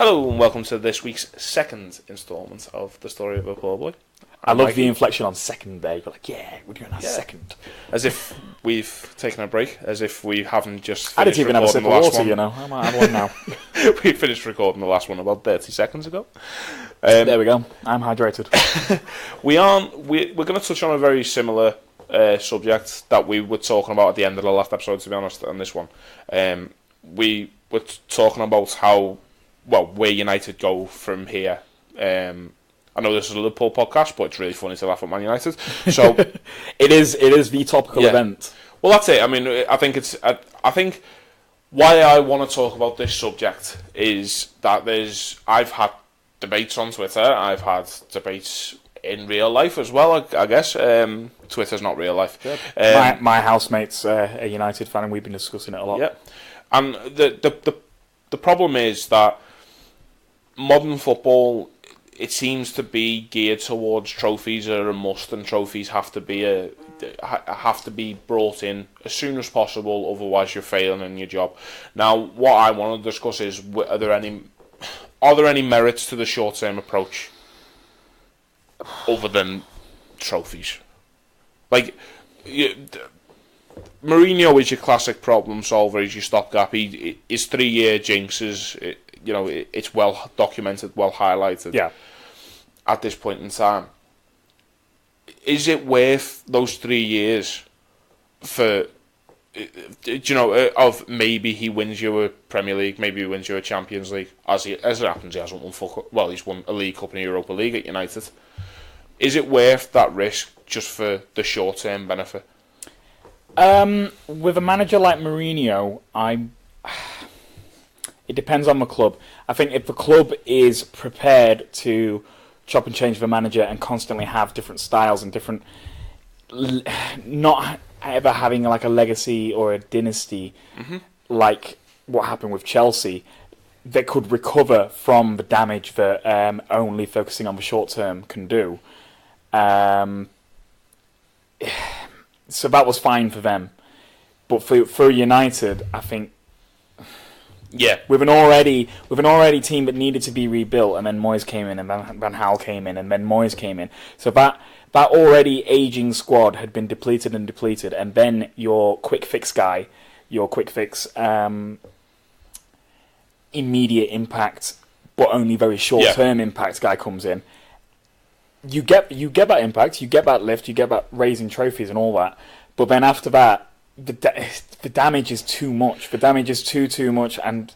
Hello and welcome to this week's second instalment of The Story of a Poor Boy. I love the inflection on second there. You're like, yeah, we're doing our second. As if we've taken a break, as if we haven't just I finished didn't even have a sip of water, one. you know. I might have one now. We finished recording the last one about 30 seconds ago. There we go. I'm hydrated. We're going to touch on a very similar subject that we were talking about at the end of the last episode, to be honest, on this one. We were talking about where United go from here. I know this is a Liverpool podcast, but it's really funny to laugh at Man United. So it is the topical event. Well, that's it. I mean, I think why I want to talk about this subject is that I've had debates on Twitter. I've had debates in real life as well. I guess Twitter's not real life. My housemate's a United fan, and we've been discussing it a lot. Yeah, and the problem is that modern football, it seems to be geared towards trophies are a must, and trophies have to be brought in as soon as possible. Otherwise, you're failing in your job. Now, what I want to discuss is: are there any merits to the short-term approach other than trophies? Like, Mourinho is your classic problem solver. He's your stopgap. His 3-year jinx is, it's well documented, well highlighted. Yeah. At this point in time, is it worth those 3 years for? Of maybe he wins you a Premier League, maybe he wins you a Champions League. As it happens, he hasn't won. He's won a League Cup and a Europa League at United. Is it worth that risk just for the short-term benefit? With a manager like Mourinho, it depends on the club. I think if the club is prepared to chop and change the manager and constantly have different styles and different, not ever having like a legacy or a dynasty, like what happened with Chelsea, that could recover from the damage that only focusing on the short term can do. So that was fine for them, but for United, I think, with an already team that needed to be rebuilt, and then Moyes came in, and Van Gaal came in, and then Moyes came in. So that already aging squad had been depleted, and then your quick fix guy, immediate impact, but only very short term impact guy comes in. You get that impact, you get that lift, you get that raising trophies and all that, but then after that, the damage is too much. The damage is too much, and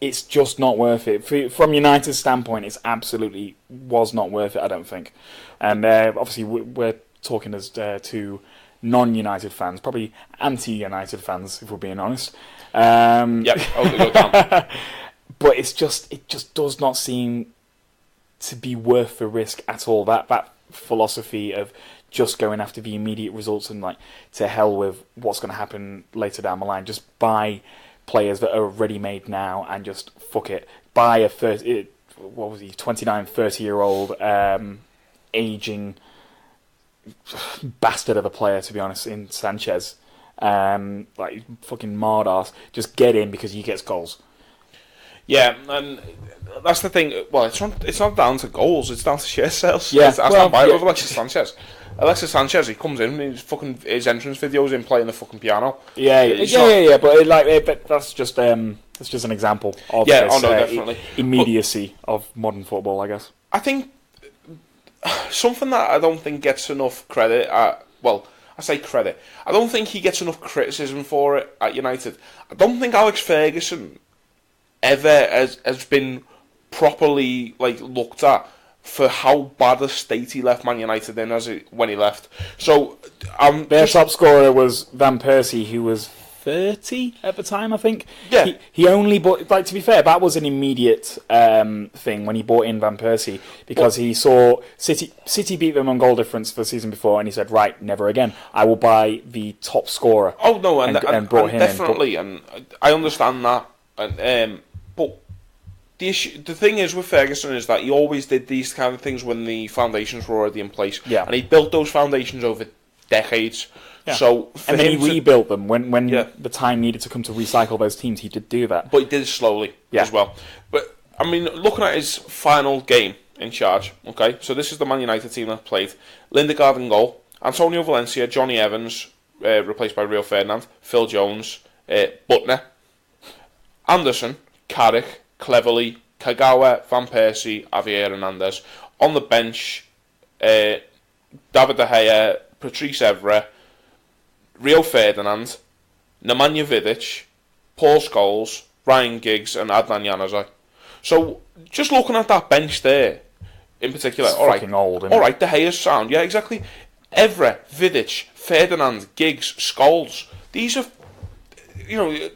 it's just not worth it. From United's standpoint, it's absolutely was not worth it, I don't think. And obviously, we're talking as two non-United fans, probably anti-United fans, if we're being honest. Go down. But it just does not seem to be worth the risk at all. That philosophy of just going after the immediate results and like to hell with what's going to happen later down the line. Just buy players that are ready made now and just fuck it. Buy a 29, 30-year-old aging bastard of a player, to be honest, in Sanchez. Like fucking Mardas. Just get in because he gets goals. Yeah, and that's the thing. Well, it's not down to goals; it's down to share sales. Yeah, I stand by it with Alexis Sanchez. Alexis Sanchez, he comes in, his entrance videos in playing the fucking piano. Yeah. But that's just an example of definitely immediacy of modern football, I guess. I think something that I don't think gets enough credit. I say credit. I don't think he gets enough criticism for it at United. I don't think Alex Ferguson ever has been properly looked at for how bad a state he left Man United in when he left. So their top scorer was Van Persie, who was 30 at the time, I think. Yeah. He only bought, to be fair, that was an immediate thing when he bought in Van Persie, because he saw City beat them on goal difference the season before, and he said, right, never again. I will buy the top scorer. Oh no, and brought him definitely, in. And I understand that. And but the thing is with Ferguson is that he always did these kind of things when the foundations were already in place. Yeah. And he built those foundations over decades. Yeah. So and then he rebuilt them when the time needed to come to recycle those teams. He did do that, but he did it slowly as well. But I mean, looking at his final game in charge, okay, so this is the Man United team that played. Lindegaard in goal, Antonio Valencia, Johnny Evans, replaced by Rio Ferdinand, Phil Jones, Butner, Anderson, Carrick, Cleverley, Kagawa, Van Persie, Javier Hernandez. On the bench, David De Gea, Patrice Evra, Rio Ferdinand, Nemanja Vidic, Paul Scholes, Ryan Giggs and Adnan Januzaj. So, just looking at that bench there, in particular, It's fucking old, isn't it? Alright, De Gea's sound, yeah, exactly. Evra, Vidic, Ferdinand, Giggs, Scholes. These are, you know,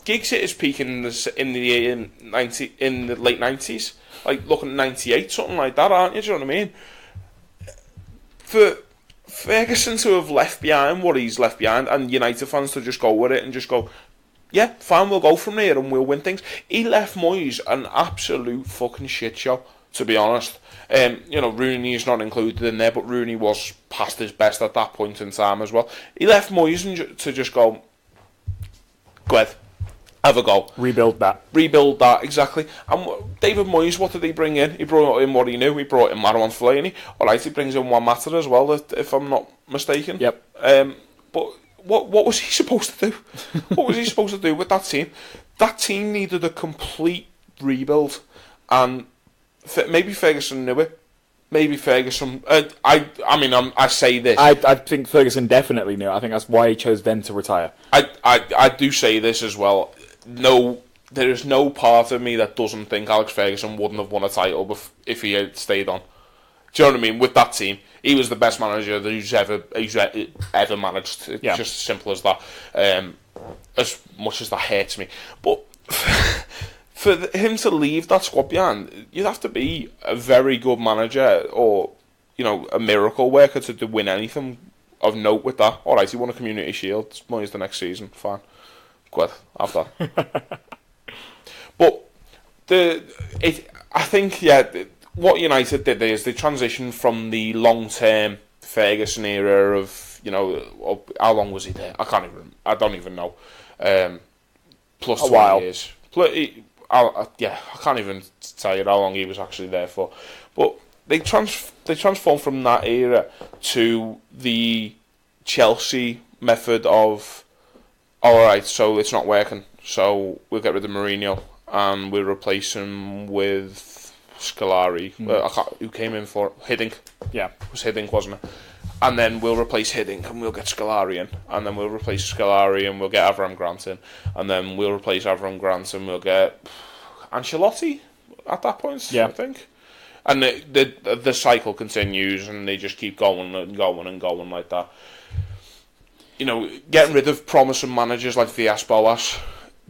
Giggs hit his peak in the late 90s. Like, looking at 98, something like that, aren't you? Do you know what I mean? For Ferguson to have left behind what he's left behind, and United fans to just go with it and just go, yeah, fine, we'll go from here and we'll win things. He left Moyes an absolute fucking shit show, to be honest. You know, Rooney is not included in there, but Rooney was past his best at that point in time as well. He left Moyes to just go ahead, have a go. Rebuild that, exactly. And David Moyes, what did he bring in? He brought in what he knew. He brought in Marouane Fellaini. Alright, he brings in Juan Mata as well, if I'm not mistaken. Yep. But what was he supposed to do? What was he supposed to do with that team? That team needed a complete rebuild, and maybe Ferguson knew it. Maybe Ferguson. I say this. I think Ferguson definitely knew. I think that's why he chose then to retire. I do say this as well. No, there is no part of me that doesn't think Alex Ferguson wouldn't have won a title if he had stayed on. Do you know what I mean? With that team, he was the best manager who's ever managed. It's just as simple as that. As much as that hurts me, but for him to leave that squad behind, you'd have to be a very good manager, or a miracle worker to win anything of note with that. All right, he won a Community Shield. Money's the next season. Fine, good, have that. But I think what United did is they transitioned from the long-term Ferguson era of, how long was he there? I don't even know. Plus 20 while. years. I can't even tell you how long he was actually there for. But they transformed from that era to the Chelsea method of, alright, so it's not working, so we'll get rid of Mourinho and we'll replace him with Scolari, who came in for Hiddink. Yeah, it was Hiddink, wasn't it? And then we'll replace Hiddink and we'll get Scolari in, and then we'll replace Scolari and we'll get Avram Grant in, and then we'll replace Avram Grant and we'll get Ancelotti at that point. Yeah, I think. And the cycle continues, and they just keep going and going and going like that. Getting rid of promising managers like Villas-Boas.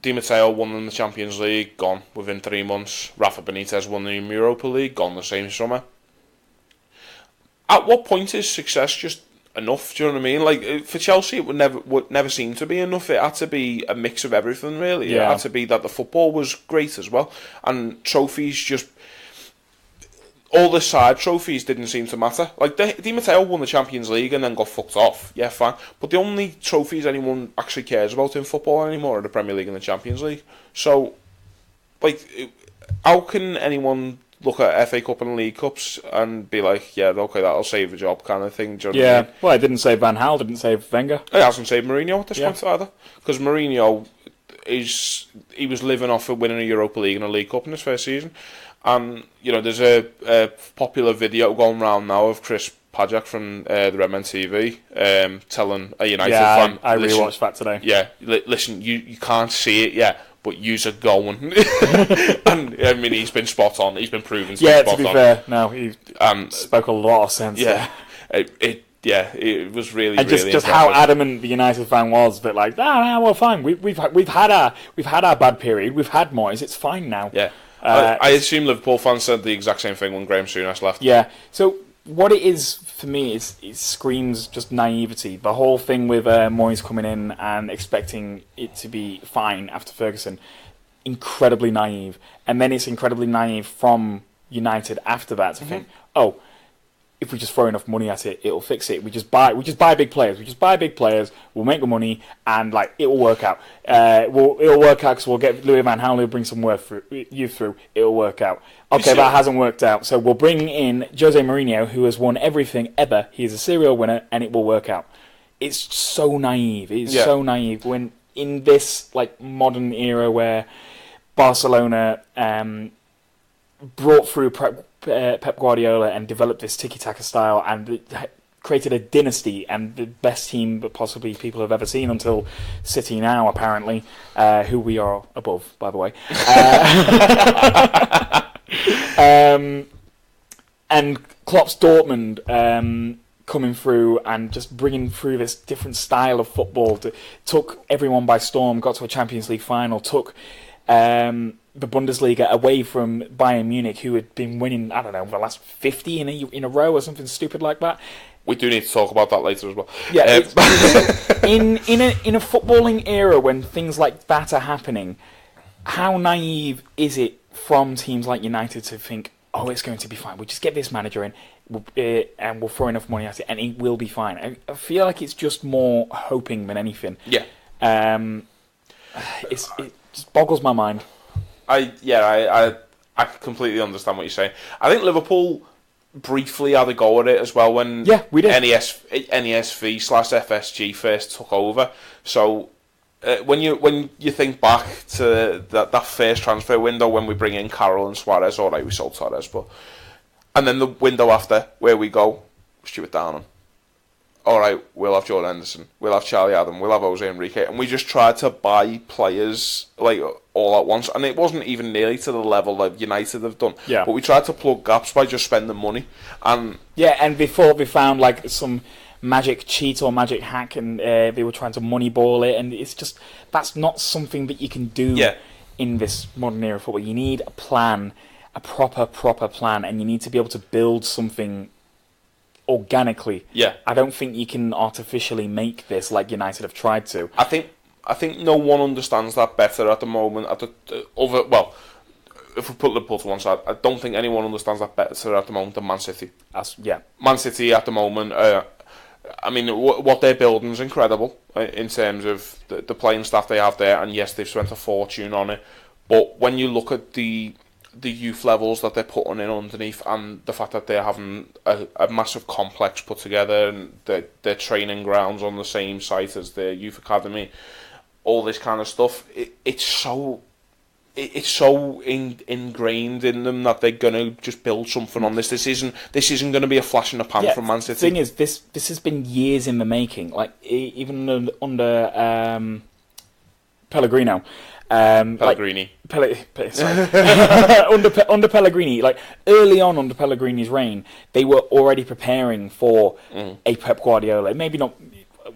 Di Matteo won in the Champions League, gone within 3 months. Rafa Benitez won the Europa League, gone the same summer. At what point is success just enough? Do you know what I mean? Like, for Chelsea, it would never seem to be enough. It had to be a mix of everything, really. Yeah. It had to be that the football was great as well, and trophies just. All the side trophies didn't seem to matter. Like, Di Matteo won the Champions League and then got fucked off. Yeah, fine. But the only trophies anyone actually cares about in football anymore are the Premier League and the Champions League. So, like, how can anyone look at FA Cup and League Cups and be like, yeah, okay, that'll save a job kind of thing? Do you know what I mean? Well, it didn't save Van Gaal, didn't save Wenger. It hasn't saved Mourinho at this point either. Because Mourinho, he was living off of winning a Europa League and a League Cup in his first season. And, there's a popular video going around now of Chris Paddock from the Redmen TV telling a United fan... I rewatched that today. Yeah, listen, you can't see it yet, but yous are going. And, I mean, he's been spot on. He's been proven to be spot on. Yeah, to be fair, no, he spoke a lot of sense there. It was really, and really just how adamant the United fan was that, like, we're fine. We've had our bad period. We've had Moyes. It's fine now. Yeah. I assume Liverpool fans said the exact same thing when Graham Souness left. Yeah. So what it is for me is it screams just naivety. The whole thing with Moyes coming in and expecting it to be fine after Ferguson, incredibly naive. And then it's incredibly naive from United after that to think, if we just throw enough money at it, it'll fix it. We just buy big players. We'll make the money, and like it will work out. It'll work out because we'll get Louis van Gaal, will bring some youth through. It'll work out. Okay, that hasn't worked out, so we'll bring in Jose Mourinho, who has won everything ever. He is a serial winner, and it will work out. It's so naive. It's so naive when in this like modern era where Barcelona brought through Pep Guardiola and developed this tiki-taka style and created a dynasty and the best team that possibly people have ever seen until City now, apparently, who we are above, by the way. And Klopp's Dortmund coming through and just bringing through this different style of football. Took everyone by storm, got to a Champions League final, took the Bundesliga away from Bayern Munich, who had been winning, I don't know, the last 50 in a row or something stupid like that. We do need to talk about that later as well. Yeah, in a footballing era when things like that are happening, how naive is it from teams like United to think, oh, it's going to be fine. We'll just get this manager in, and we'll throw enough money at it, and it will be fine. I feel like it's just more hoping than anything. Yeah. It just boggles my mind. I completely understand what you're saying. I think Liverpool briefly had a go at it as well when we did. NESV/FSG first took over. So when you think back to that first transfer window when we bring in Carroll and Suarez, all right, we sold Suarez, and then the window after where we go, Stuart Downham. All right, we'll have Jordan Henderson, we'll have Charlie Adam, we'll have Jose Enrique, and we just tried to buy players like all at once, and it wasn't even nearly to the level that United have done. Yeah. But we tried to plug gaps by just spending money, and before we found like some magic cheat or magic hack, and they were trying to moneyball it, and it's just that's not something that you can do in this modern era of football. You need a plan, a proper plan, and you need to be able to build something organically. I don't think you can artificially make this like United have tried to. I think no one understands that better at the moment. If we put Liverpool to one side, I don't think anyone understands that better at the moment than Man City. Man City at the moment. I mean, what they're building is incredible in terms of the playing staff they have there, and yes, they've spent a fortune on it. But when you look at the youth levels that they're putting in underneath, and the fact that they're having a massive complex put together, and their training grounds on the same site as their youth academy, all this kind of stuff, it's so ingrained in them that they're gonna just build something on this. This isn't going to be a flash in the pan from Man City. The thing is, this has been years in the making. Like even under Pellegrino. Pellegrini. Under Pellegrini, like early on under Pellegrini's reign, they were already preparing for a Pep Guardiola. Maybe not.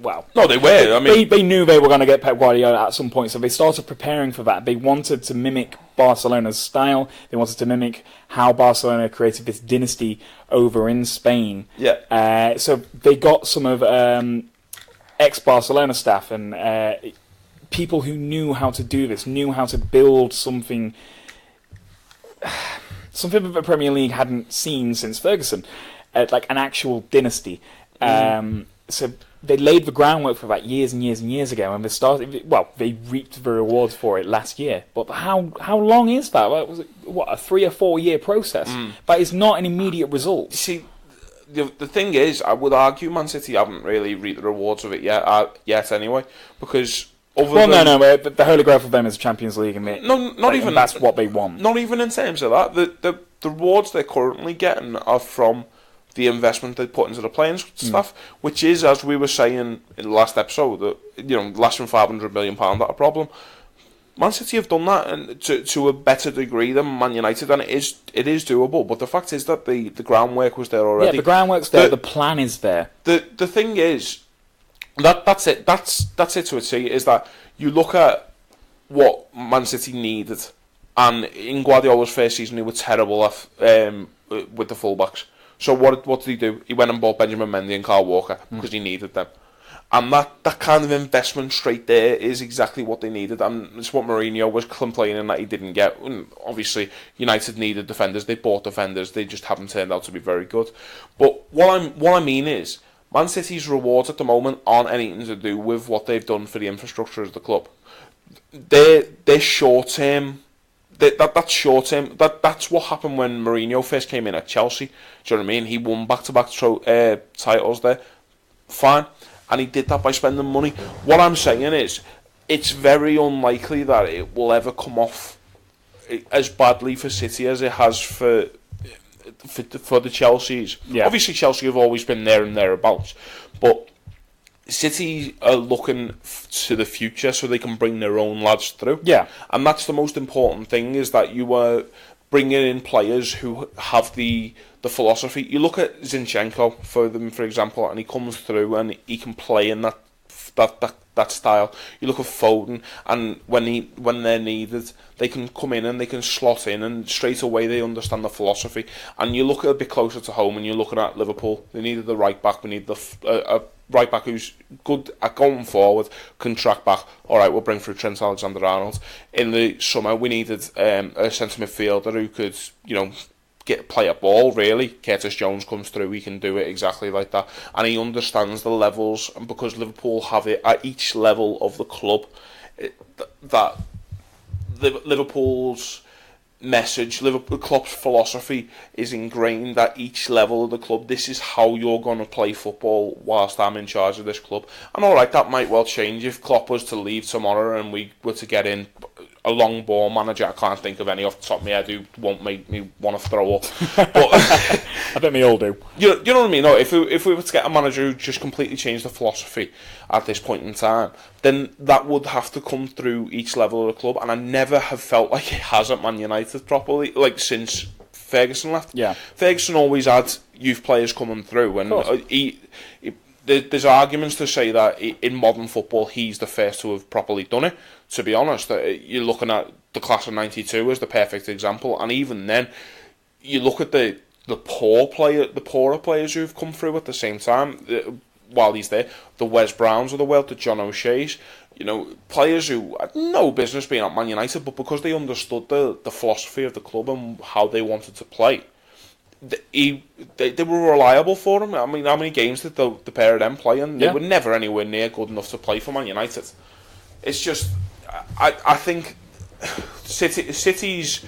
Well, no, they were. I mean, they knew they were going to get Pep Guardiola at some point, so they started preparing for that. They wanted to mimic Barcelona's style. They wanted to mimic how Barcelona created this dynasty over in Spain. Yeah. So they got some of ex-Barcelona staff and people who knew how to do this, knew how to build something that the Premier League hadn't seen since Ferguson, like an actual dynasty. So they laid the groundwork for that years and years and years ago, and they reaped the rewards for it last year. But how long is that? Was it a 3 or 4 year process? But it's not an immediate result. See, the thing is, I would argue Man City haven't really reaped the rewards of it yet anyway, because the holy grail for them is Champions League, and and that's what they want. Not even in terms of that. The rewards they're currently getting are from the investment they put into the playing staff, which is, as we were saying in the last episode, that less than £500 million not a problem. Man City have done that, and to a better degree than Man United, and it is doable. But the fact is that the groundwork was there already. Yeah, the groundwork's there. The plan is there. The thing is, that's it. That's it to a T. Is that you look at what Man City needed, and in Guardiola's first season, he was terrible with the fullbacks. So what did he do? He went and bought Benjamin Mendy and Kyle Walker because he needed them. And that kind of investment straight there is exactly what they needed, and it's what Mourinho was complaining that he didn't get. And obviously, United needed defenders. They bought defenders. They just haven't turned out to be very good. But what I mean is, Man City's rewards at the moment aren't anything to do with what they've done for the infrastructure of the club. They're short term. That's short term. That's what happened when Mourinho first came in at Chelsea. Do you know what I mean? He won back-to-back titles there. Fine. And he did that by spending money. What I'm saying is, it's very unlikely that it will ever come off as badly for City as it has for the Chelseas. Yeah. Obviously, Chelsea have always been there and thereabouts, but City are looking to the future so they can bring their own lads through. Yeah. And that's the most important thing, is that you are bringing in players who have the philosophy. You look at Zinchenko for example, and he comes through and he can play in that style. You look at Foden, and when they're needed, they can come in and they can slot in, and straight away they understand the philosophy. And you look a bit closer to home, and you're looking at Liverpool. They needed the right back. We need a right back who's good at going forward, can track back. All right, we'll bring through Trent Alexander-Arnold. In the summer, we needed a centre midfielder who could, play a ball, really. Curtis Jones comes through, he can do it exactly like that, and he understands the levels. And because Liverpool have it at each level of the club, that Liverpool's message, Klopp's philosophy is ingrained at each level of the club. This is how you're going to play football whilst I'm in charge of this club. And alright, that might well change if Klopp was to leave tomorrow and we were to get in a long ball manager. I can't think of any off the top of my head who won't make me want to throw up. But I bet we all do. You know what I mean? No, if we were to get a manager who just completely changed the philosophy at this point in time, then that would have to come through each level of the club. And I never have felt like it has at Man United properly, like since Ferguson left. Yeah. Ferguson always had youth players coming through, and there's arguments to say that in modern football he's the first to have properly done it. To be honest, you're looking at the class of '92 as the perfect example, and even then, you look at the poorer players who've come through at the same time while he's there. The Wes Browns of the world, the John O'Shea's, players who had no business being at Man United, but because they understood the philosophy of the club and how they wanted to play, they were reliable for him. I mean, how many games did the pair of them play? And they were never anywhere near good enough to play for Man United. It's just, I think City's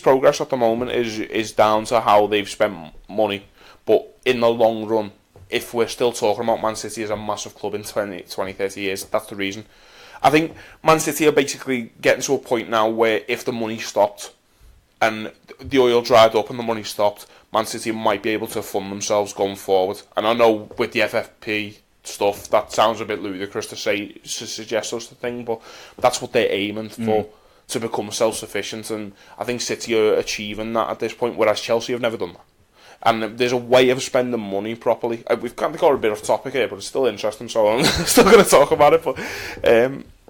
progress at the moment is down to how they've spent money. But in the long run, if we're still talking about Man City as a massive club in 20, 30 years, that's the reason. I think Man City are basically getting to a point now where if the money stopped and the oil dried up and the money stopped, Man City might be able to fund themselves going forward. And I know with the FFP stuff, that sounds a bit ludicrous to suggest such a thing, but that's what they're aiming for, to become self-sufficient. And I think City are achieving that at this point, whereas Chelsea have never done that. And there's a way of spending money properly. We've kind of got a bit off topic here, but it's still interesting, so I'm still going to talk about it. But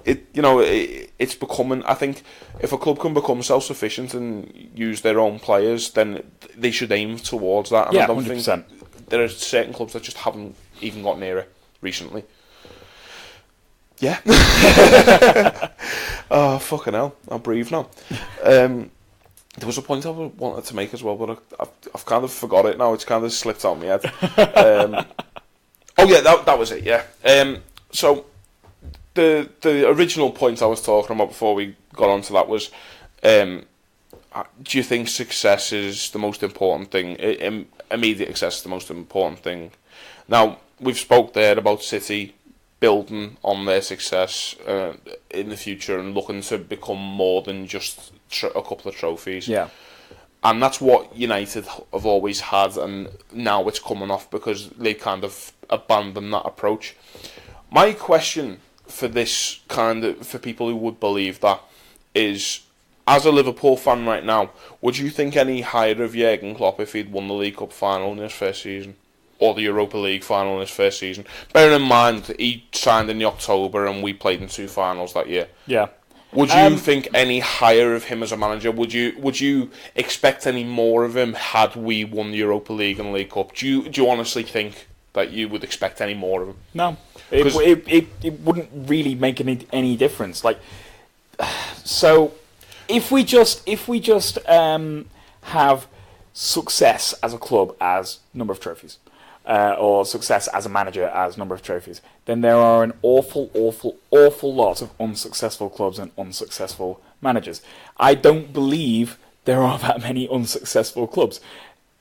it's becoming. I think if a club can become self-sufficient and use their own players, then they should aim towards that. And yeah, I don't 100%. think there are certain clubs that just haven't even got near it recently. Yeah. Oh, fucking hell! I'll breathe now. There was a point I wanted to make as well, but I've kind of forgot it now. It's kind of slipped out of my head. Oh yeah, that was it. Yeah. So the original point I was talking about before we got onto that was, do you think success is the most important thing? Immediate success is the most important thing. Now we've spoke there about City building on their success in the future and looking to become more than just a couple of trophies. Yeah. And that's what United have always had, and now it's coming off because they kind of abandoned that approach. My question for for people who would believe that is, as a Liverpool fan right now, would you think any higher of Jurgen Klopp if he'd won the League Cup final in his first season? Or the Europa League final in his first season? Bearing in mind, he signed in the October and we played in 2 finals that year. Yeah. Would you think any higher of him as a manager? Would you expect any more of him had we won the Europa League and League Cup? Do you honestly think that you would expect any more of him. No, it wouldn't really make any difference. Like, so if we just have success as a club as number of trophies, or success as a manager as number of trophies, then there are an awful lot of unsuccessful clubs and unsuccessful managers. I don't believe there are that many unsuccessful clubs.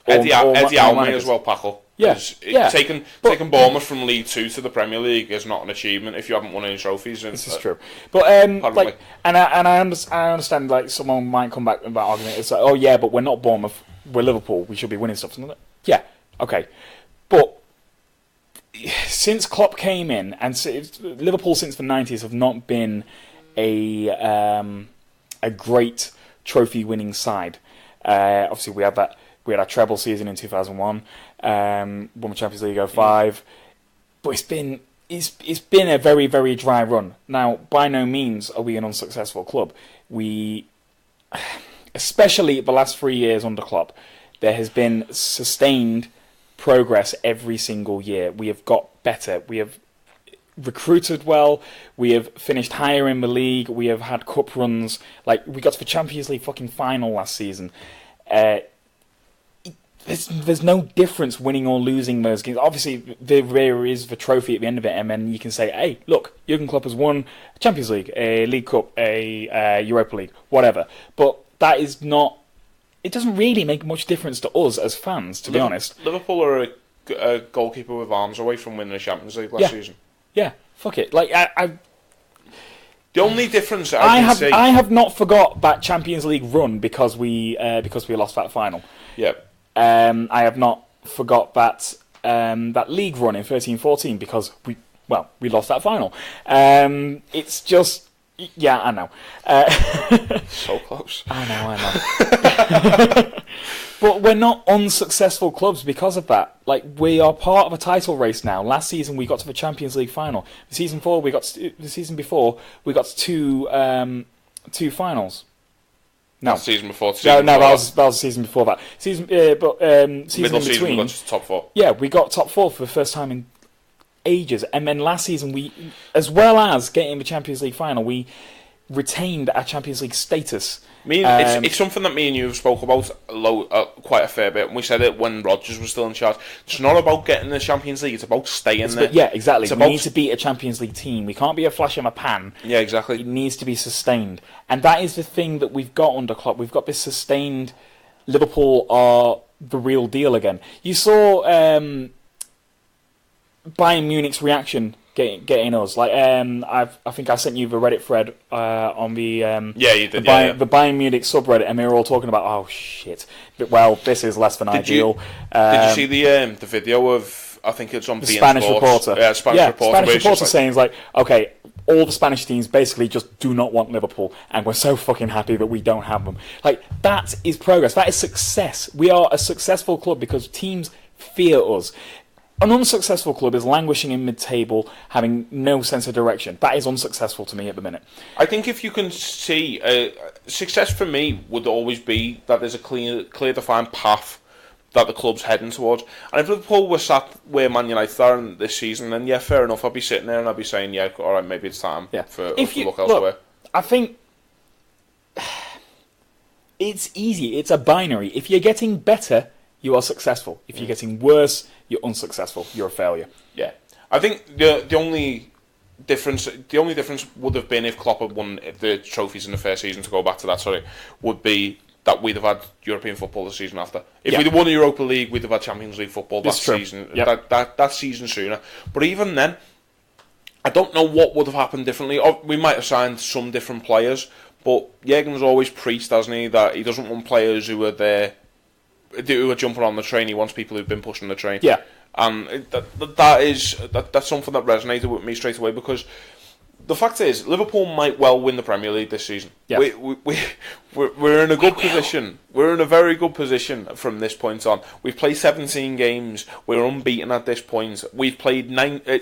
Eddie Howe may as well packle. Taking Bournemouth from League 2 to the Premier League is not an achievement if you haven't won any trophies. This is true, but I understand. Like, someone might come back with that argument. It's like, oh yeah, but we're not Bournemouth, we're Liverpool. We should be winning stuff. Yeah, okay, but since Klopp came in, and Liverpool since the 90s have not been a great trophy-winning side. Obviously, we had our treble season in 2001, won the Champions League 05, but it's been a very, very dry run. Now, by no means are we an unsuccessful club. We, especially the last 3 years under Klopp, there has been sustained progress every single year. We have got better. We have recruited well. We have finished higher in the league. We have had cup runs. Like, we got to the Champions League fucking final last season. There's no difference winning or losing those games. Obviously, there is the trophy at the end of it, and then you can say, hey, look, Jurgen Klopp has won a Champions League, a League Cup, a Europa League, whatever. But that is not... It doesn't really make much difference to us as fans, to be honest. Liverpool are a goalkeeper with arms away from winning the Champions League last season. Yeah, fuck it. Like, the only difference I have not forgot that Champions League run because we lost that final. Yeah. I have not forgot that league run in 13-14 because we lost that final. It's just, yeah, I know. So close. I know. But we're not unsuccessful clubs because of that. Like, we are part of a title race now. Last season we got to the Champions League final. The season before we got to two finals. No, that season before. That was the season before that. Season in between. Season we got to top 4. Yeah, we got top 4 for the first time in ages, and then last season we, as well as getting the Champions League final, we retained our Champions League status. It's something that me and you have spoke about quite a fair bit, and we said it when Rodgers was still in charge. It's not about getting the Champions League, it's about staying there. Yeah, exactly. We need to beat a Champions League team. We can't be a flash in a pan. Yeah, exactly. It needs to be sustained. And that is the thing that we've got under Klopp. We've got this sustained... Liverpool are the real deal again. You saw Bayern Munich's reaction getting us. Like, I think I sent you the Reddit thread on the you did, the Bayern Munich subreddit, and they were all talking about, oh shit, well, this is less than ideal. Did you see the video of, I think it's on the Spanish reporter? Yeah, Spanish reporter saying, like, okay, all the Spanish teams basically just do not want Liverpool, and we're so fucking happy that we don't have them. Like, that is progress. That is success. We are a successful club because teams fear us. An unsuccessful club is languishing in mid-table, having no sense of direction. That is unsuccessful to me at the minute. I think if you can see... success for me would always be that there's a clear defined path that the club's heading towards. And if Liverpool were sat where Man United are this season, then yeah, fair enough. I'd be sitting there and I'd be saying, yeah, all right, maybe it's time for us to look elsewhere. I think... It's easy. It's a binary. If you're getting better... you are successful. If you're getting worse, you're unsuccessful. You're a failure. Yeah, I think the only difference would have been if Klopp had won the trophies in the first season. To go back to that, would be that we'd have had European football the season after. If we'd have won the Europa League, we'd have had Champions League football that season. That season sooner. But even then, I don't know what would have happened differently. We might have signed some different players, but Jurgen's always preached, hasn't he, that he doesn't want players who are there. Who are jumping on the train. He wants people who've been pushing the train. Yeah, and that's something that resonated with me straight away, because the fact is Liverpool might well win the Premier League this season. Yeah. We're in a good position. We're in a very good position from this point on. We've played 17 games. We're unbeaten at this point. We've played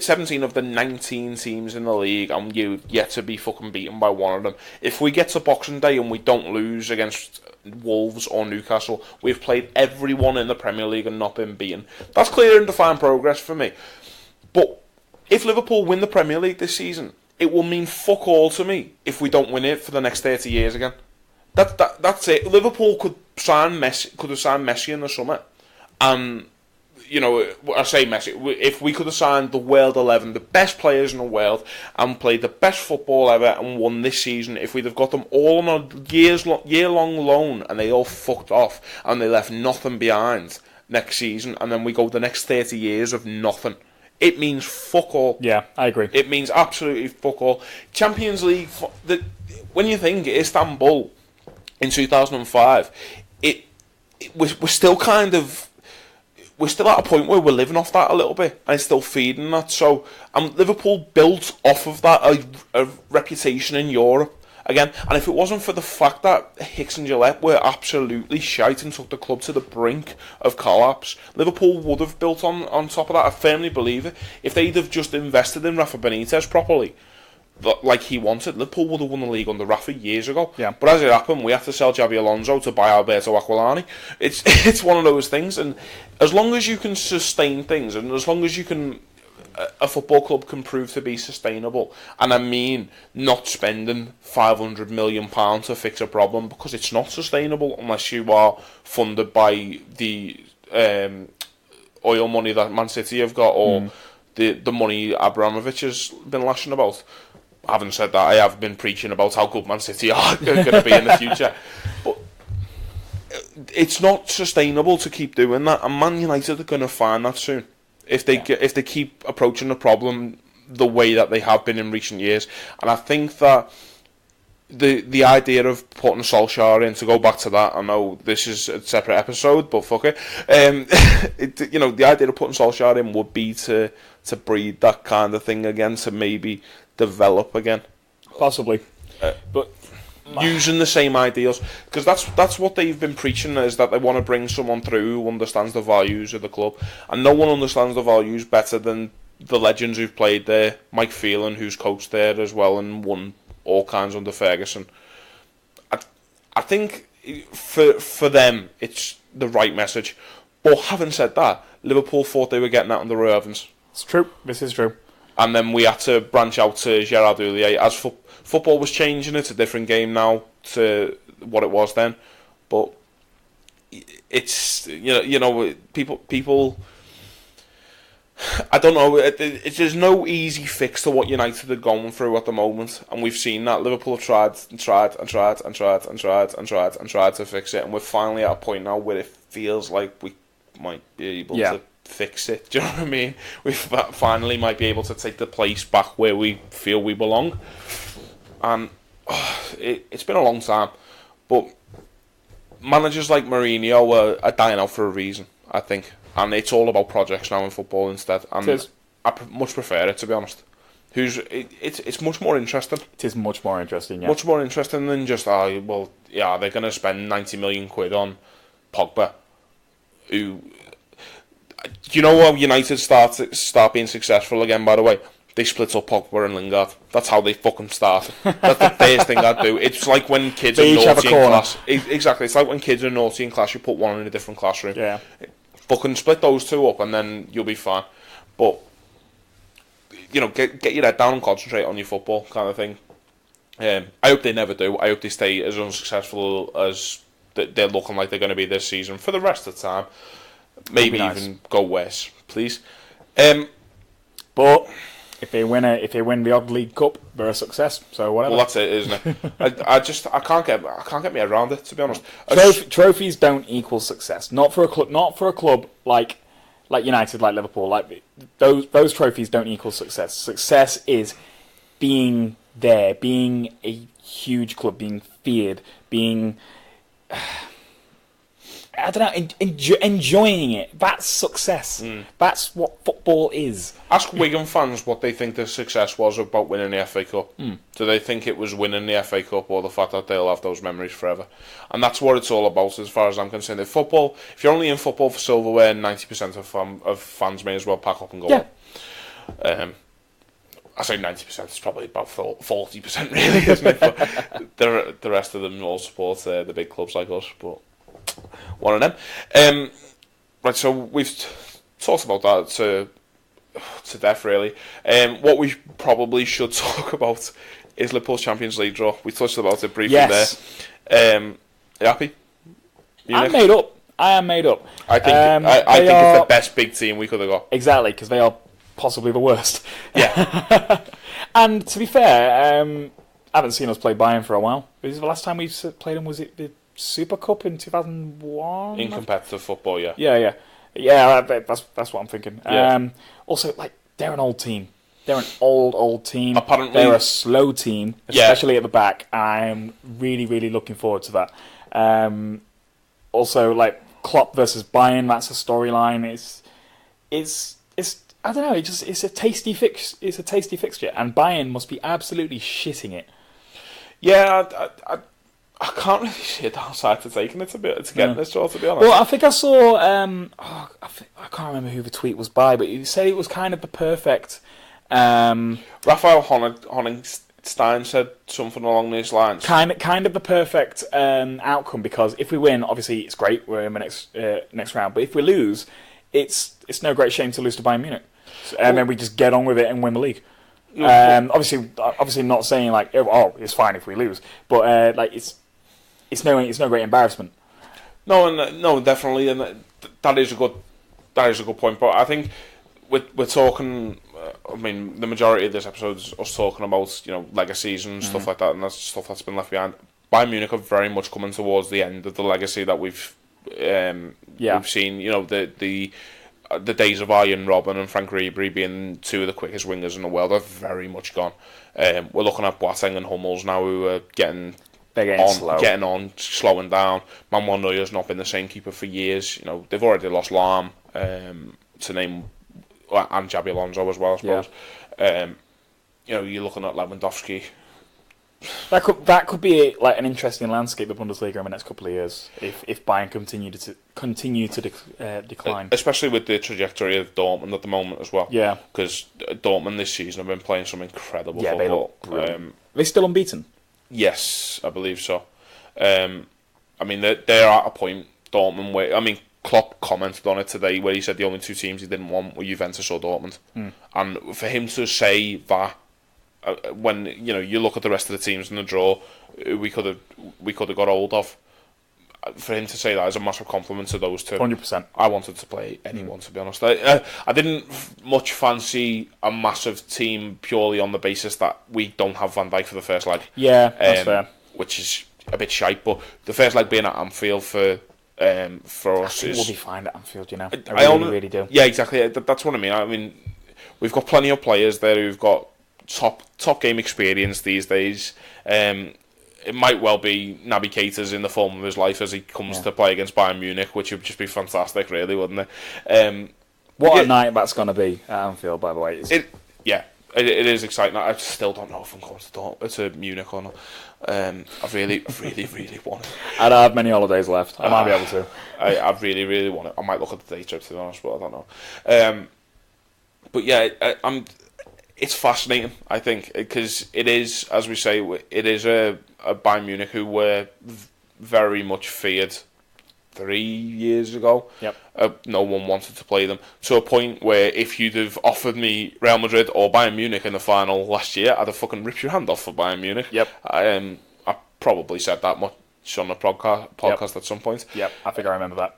17 of the 19 teams in the league, and you're yet to be fucking beaten by one of them. If we get to Boxing Day and we don't lose against Wolves or Newcastle. We've played everyone in the Premier League and not been beaten. That's clear and defined progress for me. But if Liverpool win the Premier League this season, it will mean fuck all to me if we don't win it for the next 30 years again. That's it. Liverpool could have signed Messi in the summer, and I say Messi. If we could have signed the world 11, the best players in the world, and played the best football ever, and won this season, if we'd have got them all on a year-long loan, and they all fucked off, and they left nothing behind next season, and then we go the next 30 years of nothing, it means fuck all. Yeah, I agree. It means absolutely fuck all. Champions League, when you think Istanbul in 2005, we're still kind of... We're still at a point where we're living off that a little bit, and it's still feeding that. So, Liverpool built off of that a reputation in Europe again. And if it wasn't for the fact that Hicks and Gillette were absolutely shite and took the club to the brink of collapse, Liverpool would have built on top of that. I firmly believe it. If they'd have just invested in Rafa Benitez properly, like he wanted, Liverpool would have won the league under Rafa years ago. Yeah. But as it happened, we had to sell Xabi Alonso to buy Alberto Aquilani. It's one of those things, and as long as you can sustain things, and as long as you can, a football club can prove to be sustainable, and I mean not spending £500 million to fix a problem, because it's not sustainable unless you are funded by the oil money that Man City have got, or the money Abramovich has been lashing about. Having said that, I have been preaching about how good Man City are going to be in the future. But it's not sustainable to keep doing that, and Man United are going to find that soon. If they keep approaching the problem the way that they have been in recent years. And I think that the idea of putting Solskjaer in, to go back to that, I know this is a separate episode, but fuck it. The idea of putting Solskjaer in would be to breed that kind of thing again, to maybe develop again, possibly, but using the same ideals, because that's what they've been preaching, is that they want to bring someone through who understands the values of the club, and no one understands the values better than the legends who've played there. Mike Phelan, who's coached there as well and won all kinds under Ferguson. I think for them it's the right message. But having said that, Liverpool thought they were getting that under Roy Evans. It's true. This is true. And then we had to branch out to Gerard Houllier. As football was changing, it's a different game now to what it was then. But it's people. I don't know. There's no easy fix to what United are going through at the moment, and we've seen that Liverpool have tried to fix it, and we're finally at a point now where it feels like we might be able to fix it. Do you know what I mean? We finally might be able to take the place back where we feel we belong. And it's been a long time, but managers like Mourinho are dying out for a reason, I think. And it's all about projects now in football instead. And I much prefer it, to be honest. It's much more interesting. It is much more interesting, yeah. Much more interesting than just, they're going to spend 90 million quid on Pogba, who... Do you know how United start being successful again, by the way? They split up Pogba and Lingard. That's how they fucking start. That's the first thing I'd do. It's like when kids are naughty in class. Exactly. It's like when kids are naughty in class, you put one in a different classroom. Yeah. Fucking split those two up and then you'll be fine. But, get your head down and concentrate on your football kind of thing. I hope they never do. I hope they stay as unsuccessful as they're looking like they're going to be this season for the rest of the time. Maybe even go worse, please. But if they win the odd League Cup, they're a success. So whatever. Well, that's it, isn't it? I can't get me around it, to be honest. Trophies don't equal success. Not for a club like United, like Liverpool. Like those trophies don't equal success. Success is being there, being a huge club, being feared, being. I don't know, enjoying it. That's success. That's what football is. Ask Wigan fans what they think the success was about winning the FA Cup. Do they think it was winning the FA Cup or the fact that they'll have those memories forever? And that's what it's all about as far as I'm concerned. If you're only in football for silverware, 90% of fans may as well pack up and go on. say 90%. It's probably about 40%, really, isn't it? But the rest of them all support the big clubs like us. But one of them. Right. So we've talked about that to death, really. What we probably should talk about is Liverpool's Champions League draw. We touched about it briefly there. You happy? I'm made up. I am made up. I think I think it's the best big team we could have got. Exactly, because they are possibly the worst. Yeah. And to be fair, I haven't seen us play Bayern for a while. Was the last time we played them? Was it the Super Cup in 2001? In competitive football, yeah. Yeah. That's what I'm thinking. Yeah. Also, like, they're an old team. They're an old team. Apparently, they're a slow team, especially at the back. I'm really, really looking forward to that. Also, like, Klopp versus Bayern, that's a storyline. It's I don't know. It's a tasty It's a tasty fixture, and Bayern must be absolutely shitting it. Yeah, I can't really see a downside to taking it to getting this draw, to be honest. Well, I think I saw. I can't remember who the tweet was by, but he said it was kind of the perfect. Raphael Honigstein said something along these lines. Kind of the perfect outcome, because if we win, obviously it's great. We're in the next round. But if we lose, it's no great shame to lose to Bayern Munich, and then we just get on with it and win the league. Obviously not saying like, oh, it's fine if we lose, but like it's no great embarrassment. No, definitely, and that is a good point. But I think we're talking. I mean, the majority of this episode is us talking about, you know, legacies and stuff like that, and that's stuff that's been left behind. Bayern Munich are very much coming towards the end of the legacy that we've seen. You know, the days of Arjen Robben and Frank Ribery being two of the quickest wingers in the world are very much gone. We're looking at Boateng and Hummels now, who are getting on, slowing down. Manuel Neuer's not been the same keeper for years. You know, they've already lost Lahm, to name, and Xabi Alonso as well, I suppose. You know, you're looking at Lewandowski. That could be like an interesting landscape of Bundesliga in the next couple of years if Bayern continue to decline. Especially with the trajectory of Dortmund at the moment as well. Yeah. Because Dortmund this season have been playing some incredible football. They look brilliant. Are they still unbeaten? Yes, I believe so. I mean, they're at a point, Dortmund, where, I mean, Klopp commented on it today where he said the only two teams he didn't want were Juventus or Dortmund. And for him to say that, when, you know, you look at the rest of the teams in the draw, we could have got hold of. For him to say that is a massive compliment to those two. 100%. I wanted to play anyone, to be honest. I didn't much fancy a massive team purely on the basis that we don't have Van Dijk for the first leg. Yeah, that's fair. Which is a bit shite, but the first leg being at Anfield for us we'll be fine at Anfield, you know. I really do. Yeah, exactly. That's what I mean. I mean, we've got plenty of players there who've got top game experience these days. It might well be Naby Keita's in the form of his life as he comes to play against Bayern Munich, which would just be fantastic, really, wouldn't it? What a night that's going to be at Anfield, by the way. It is exciting. I still don't know if I'm going to Munich or not. I really, really, really want it. I don't have many holidays left. I might be able to. I really, really want it. I might look at the day trip, to be honest, but I don't know. But yeah, it's fascinating, I think, because it is, as we say, it is a Bayern Munich who were very much feared 3 years ago. Yep. No one wanted to play them, to a point where if you'd have offered me Real Madrid or Bayern Munich in the final last year, I'd have fucking ripped your hand off for Bayern Munich. Yep. I probably said that much on the podcast at some point. Yep, I think I remember that.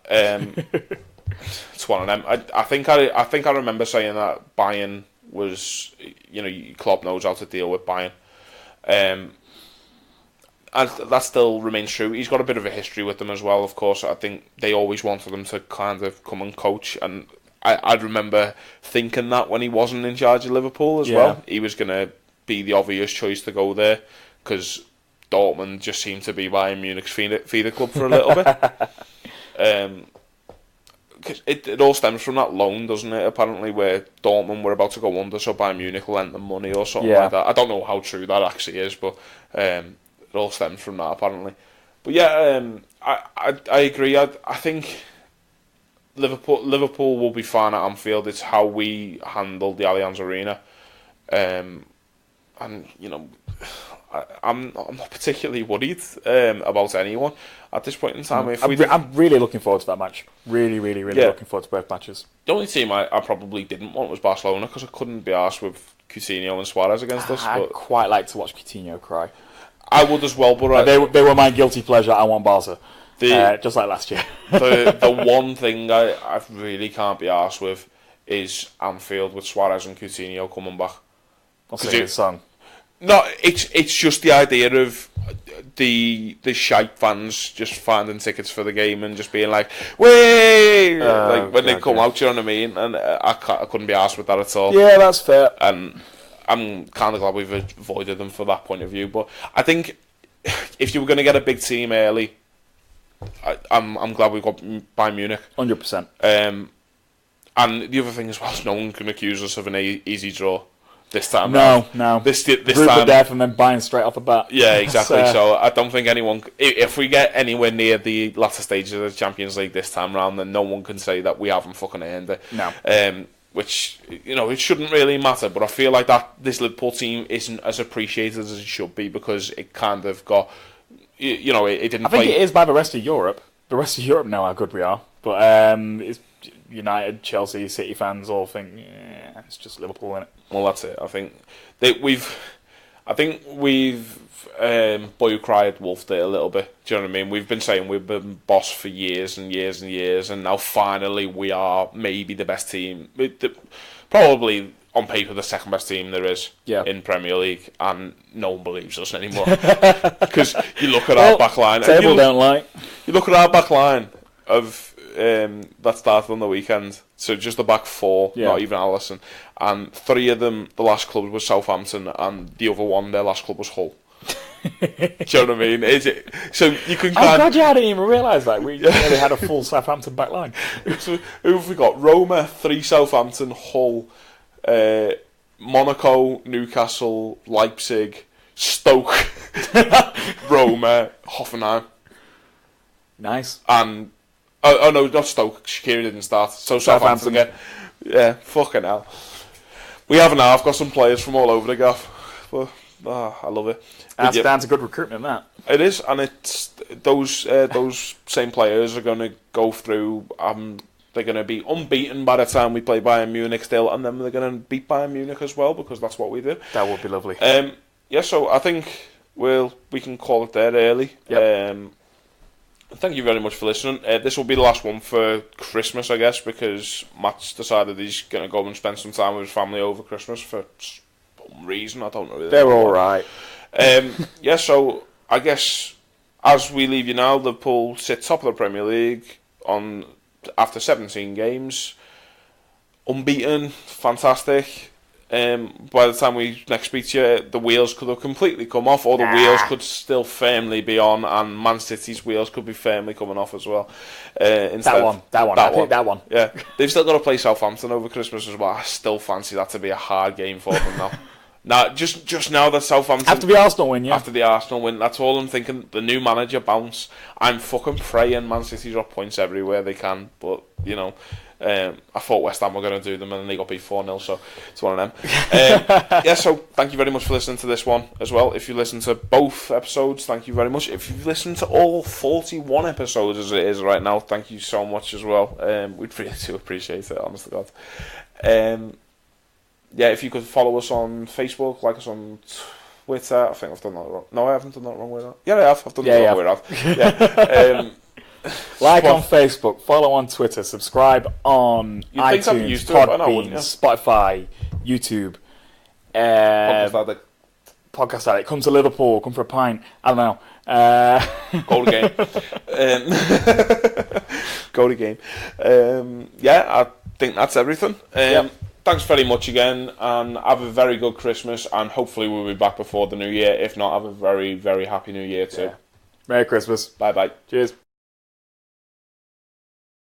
It's one of them. I think I remember saying that Bayern was, you know, Klopp knows how to deal with Bayern. And that still remains true. He's got a bit of a history with them as well, of course. I think they always wanted him to kind of come and coach, and I remember thinking that when he wasn't in charge of Liverpool as well, he was going to be the obvious choice to go there, because Dortmund just seemed to be Bayern Munich's feeder club for a little bit. Cause it all stems from that loan, doesn't it, apparently, where Dortmund were about to go under, so Bayern Munich lent them money or something like that. I don't know how true that actually is, but it all stems from that, apparently. But yeah, I agree. I think Liverpool will be fine at Anfield. It's how we handle the Allianz Arena. and I'm not particularly worried about anyone at this point in time. I'm really looking forward to that match. Really looking forward to both matches. The only team I probably didn't want was Barcelona because I couldn't be arsed with Coutinho and Suarez against us. I'd quite like to watch Coutinho cry. I would as well, but they were my guilty pleasure. I want Barca, just like last year. the one thing I really can't be arsed with is Anfield with Suarez and Coutinho coming back. I'll sing his song. No, it's just the idea of the shite fans just finding tickets for the game and just being like, "Way!" when they come out, you know what I mean? And I couldn't be arsed with that at all. Yeah, that's fair. And I'm kind of glad we've avoided them for that point of view. But I think if you were going to get a big team early, I'm glad we got Bayern Munich. 100%. And the other thing as well is no one can accuse us of an easy draw this time. No. This Group time, of death and then Bayern straight off the bat. Yeah, exactly. So I don't think anyone, if we get anywhere near the latter stages of the Champions League this time round, then no one can say that we haven't fucking earned it. No. Which, it shouldn't really matter, but I feel like that this Liverpool team isn't as appreciated as it should be because it kind of got, it didn't I think it is by the rest of Europe. The rest of Europe know how good we are. But it's United, Chelsea, City fans all think, it's just Liverpool, innit? Well, that's it. I think we've boy who cried wolfed it a little bit. Do you know what I mean? We've been saying we've been boss for years and years and years, and now finally we are maybe the best team. Probably on paper the second best team there is in Premier League, and no one believes us anymore. Because you look at our back line. Table don't lie. You look at our back line of that started on the weekend. So just the back four, not even Alisson. And three of them, the last club was Southampton, and the other one, their last club was Hull. Do you know what I mean? So you can. Oh God, I didn't even realise that we really had a full Southampton back line. So who have we got? Roma, 3 Southampton, Hull, Monaco, Newcastle, Leipzig, Stoke, Roma, Hoffenheim. Nice. And oh no, not Stoke. Shaqiri didn't start. So Southampton again. Yeah, fucking hell. We haven't half got some players from all over the gaff. But I love it. That's down to good recruitment, that. It is, and it's those same players are going to go through. They're going to be unbeaten by the time we play Bayern Munich still, and then they're going to beat Bayern Munich as well because that's what we do. That would be lovely. So I think we can call it there early. Yep. Thank you very much for listening. This will be the last one for Christmas, I guess, because Matt's decided he's going to go and spend some time with his family over Christmas for some reason. I don't know. Really. They're all right. So I guess as we leave you now, Liverpool sit top of the Premier League after 17 games, unbeaten, fantastic. By the time we next speak to you, the wheels could have completely come off, or the wheels could still firmly be on, and Man City's wheels could be firmly coming off as well. That one. Yeah, they've still got to play Southampton over Christmas as well. I still fancy that to be a hard game for them now. Now, just now that Southampton after the Arsenal win, after the Arsenal win, that's all I'm thinking. The new manager bounce. I'm fucking praying Man City drop points everywhere they can, but I thought West Ham were going to do them and then they got beat 4-0, so it's one of them. So thank you very much for listening to this one as well. If you listen to both episodes, thank you very much. If you've listened to all 41 episodes as it is right now, thank you so much as well. We'd really do appreciate it, honest to God. If you could follow us on Facebook, like us on Twitter. I think I've done that wrong. No, I haven't done that wrong way around. Yeah, I have. I've done that wrong way around. Yeah. Like on Facebook, follow on Twitter, subscribe on iTunes, Podbean, Spotify, YouTube. Podcast Addict. Come to Liverpool. Come for a pint. I don't know. Go to game. Go to game. I think that's everything. Thanks very much again, and have a very good Christmas, and hopefully we'll be back before the new year. If not, have a very, very happy new year too. Merry Christmas. Bye-bye. Cheers.